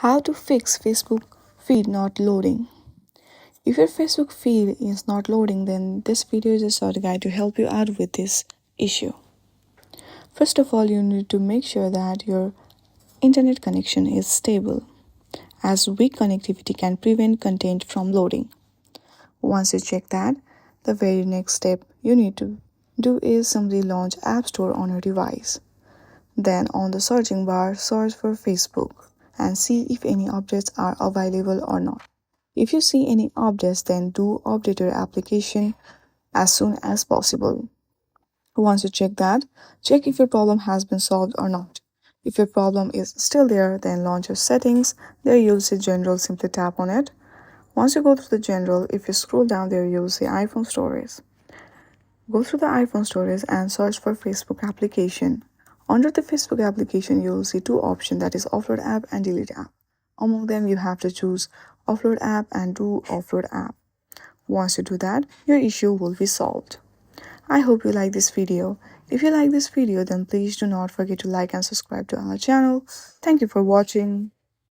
How to fix Facebook feed not loading. If your Facebook feed is not loading, then this video is a short guide to help you out with this issue. First of all, you need to make sure that your internet connection is stable, as weak connectivity can prevent content from loading. Once you check that, the very next step you need to do is simply launch App Store on your device. Then on the searching bar, search for Facebook and see if any updates are available or not. If you see any updates, then do update your application as soon as possible. Once you check that, check if your problem has been solved or not. If your problem is still there, then launch your settings. There you'll see general, simply tap on it. Once you go through the general, if you scroll down there, you'll see iPhone stories. Go through the iPhone stories and search for Facebook application. Under the Facebook application, you will see two options, that is offload app and delete app. Among them, you have to choose offload app and do offload app. Once you do that, your issue will be solved. I hope you like this video. If you like this video, then please do not forget to like and subscribe to our channel. Thank you for watching.